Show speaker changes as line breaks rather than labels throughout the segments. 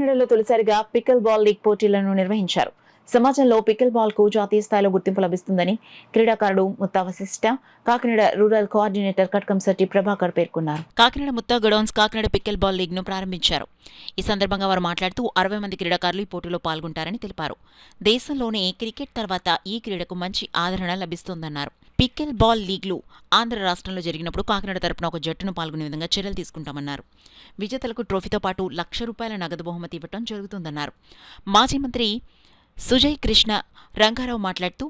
కాకినాడలో తొలిసారిగా pickle ball league పోటీలను నిర్వహించారు. సమాజంలో పికిల్ బాల్ కు జాతీయ స్థాయిలో గుర్తింపు లభిస్తుందని క్రీడాకారుడు ముత్తా వశిష్ఠ, కాకినాడ రూరల్ కోఆర్డినేటర్ కట్కంశెట్టి ప్రభాకర్ పేర్కొన్నారు. Kakinada Mutha godowns Kakinada pickle ball league ను ప్రారంభించారు. ఈ సందర్భంగా వారు మాట్లాడుతూ 60 మంది క్రీడాకారులు ఈ పోటీలో పాల్గొంటారని తెలిపారు. దేశంలోనే క్రికెట్ తర్వాత ఈ క్రీడకు మంచి ఆదరణ లభిస్తోందన్నారు. పికిల్ బాల్ లీగ్లు ఆంధ్ర రాష్ట్రంలో జరిగినప్పుడు కాకినాడ తరపున ఒక జట్టును పాల్గొనే విధంగా చర్యలు తీసుకుంటామన్నారు. విజేతలకు ట్రోఫీతో పాటు ₹1,00,000 నగదు బహుమతి ఇవ్వడం జరుగుతుందన్నారు. మాజీ మంత్రి సుజయ్ కృష్ణ రంగారావు మాట్లాడుతూ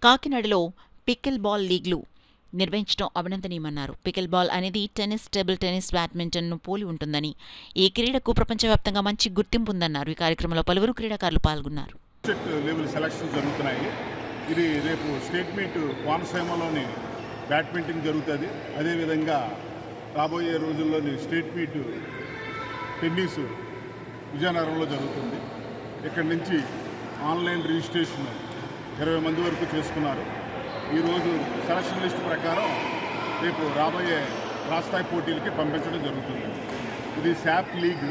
కాకినాడలో పికిల్ బాల్ లీగ్లు నిర్వహించడం అభినందనీయమన్నారు. పికిల్ బాల్ అనేది టెన్నిస్, టేబుల్ టెన్నిస్, బ్యాడ్మింటన్ను పోలి ఉంటుందని, ఈ క్రీడకు ప్రపంచవ్యాప్తంగా మంచి గుర్తింపు ఉందన్నారు. ఈ కార్యక్రమంలో పలువురు క్రీడాకారులు పాల్గొన్నారు.
ఇది రేపు స్టేట్ మీట్ కోనసీమలోని బ్యాడ్మింటన్ జరుగుతుంది. అదేవిధంగా రాబోయే రోజుల్లోని స్టేట్ మీట్ టెన్నిస్ విజయనగరంలో జరుగుతుంది. ఇక్కడి నుంచి ఆన్లైన్ రిజిస్ట్రేషన్ 20 మంది వరకు చేసుకున్నారు. ఈరోజు సెలక్షన్ లిస్ట్ ప్రకారం రేపు రాబోయే రాష్ట్రాయి పోటీలకి పంపించడం జరుగుతుంది. ఇది శాప్ లీగ్.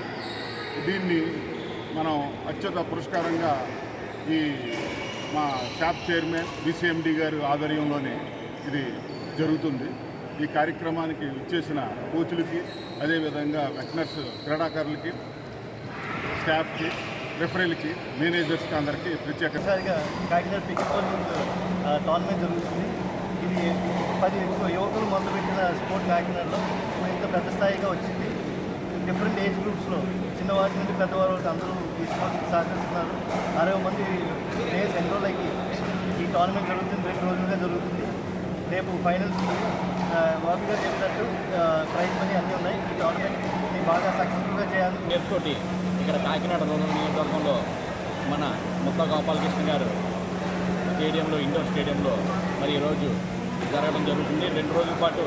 దీన్ని మనం అత్యున్నత పురస్కారంగా ఈ మా శాప్ చైర్మన్ బీసీఎండి గారు ఆధ్వర్యంలోనే ఇది జరుగుతుంది. ఈ కార్యక్రమానికి ఇచ్చేసిన కోచ్లకి, అదేవిధంగా వెటనర్స్ క్రీడాకారులకి, స్టాఫ్కి, రెఫరీలకి, మేనేజర్స్కి అందరికీ
ప్రత్యేకంగా కాకినాడ పికిల్ బాల్ టోర్నమెంట్ జరుగుతుంది. ఇది 10 యువకులు మొదలుపెట్టిన స్పోర్ట్ కాకినాడలో ఇంత పెద్ద స్థాయిగా వచ్చింది. డిఫరెంట్ ఏజ్ గ్రూప్స్లో చిన్నవారి నుండి పెద్దవారి వరకు అందరూ ఈ స్పోర్ట్స్కి సహకరిస్తున్నారు. 60 మంది ప్లేయర్స్ ఎన్రోల్ అయ్యి ఈ టోర్నమెంట్ జరుగుతుంది. 2 రోజులుగా జరుగుతుంది. రేపు ఫైనల్స్కి బాబీగా చెప్పినట్టు ప్రైజ్ మనీ అన్నీ ఉన్నాయి. ఈ టోర్నమెంట్ని బాగా సక్సెస్ఫుల్గా చేయాలి.
నేర్చుకోటి ఇక్కడ కాకినాడ రూరల్ నియోజకవర్గంలో మన ముత్తా గోపాలకృష్ణ గారు స్టేడియంలో, ఇండోర్ స్టేడియంలో మరి ఈరోజు జరగడం జరుగుతుంది. 2 రోజుల పాటు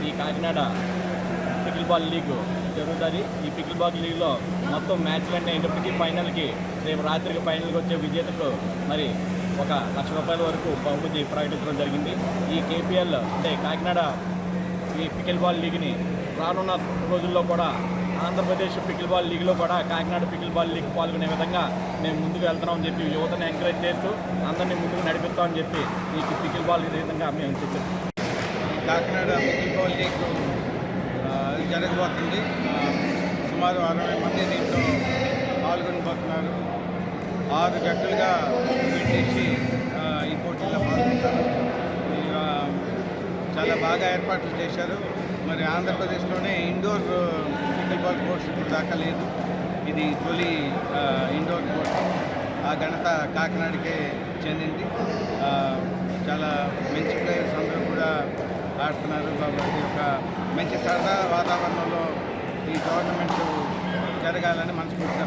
ఈ కాకినాడ పికిల్ బాల్ లీగ్ జరుగుతుంది. ఈ పికిల్ బాల్ లీగ్లో మొత్తం మ్యాచ్లన్నీ అయినప్పటికీ ఫైనల్కి రేపు రాత్రికి ఫైనల్కి వచ్చే విజేతకు మరి ₹1,00,000 వరకు బహుమతి ప్రకటించడం జరిగింది. ఈ కేపీఎల్ అంటే కాకినాడ ఈ పికిల్ బాల్ లీగ్ని రానున్న రోజుల్లో కూడా ఆంధ్రప్రదేశ్ పికిల్ బాల్ లీగ్లో కూడా కాకినాడ పికిల్ బాల్ లీగ్ పాల్గొనే విధంగా మేము ముందుకు వెళ్తున్నామని చెప్పి యువతను ఎంకరేజ్ చేస్తూ అందరినీ ముందుకు నడిపిస్తామని చెప్పి ఈ పికిల్ బాల్ విధంగా మేము చెప్పాం.
కాకినాడ పికిల్ బాల్ లీగ్ జరగబోతుంది. సుమారు 60 మంది దీంట్లో పాల్గొనబోతున్నారు. 6 జట్టులుగా పెట్టేసి ఈ పోటీల్లో పాల్గొంటారు. చాలా బాగా ఏర్పాట్లు చేశారు. మరి ఆంధ్రప్రదేశ్లోనే ఇండోర్ పికిల్ బాల్ కోర్స్ ఇప్పుడు దాకా లేదు. ఇది తొలి ఇండోర్ కోర్స్. ఆ ఘనత కాకినాడకే చెందింది. చాలా మంచి ప్లేయర్స్ అందరూ కూడా ఆడుతున్నారు. కాబట్టి ఒక మంచి సరదా వాతావరణంలో ఈ టోర్నమెంట్ జరగాలని మనస్ఫూర్తిగా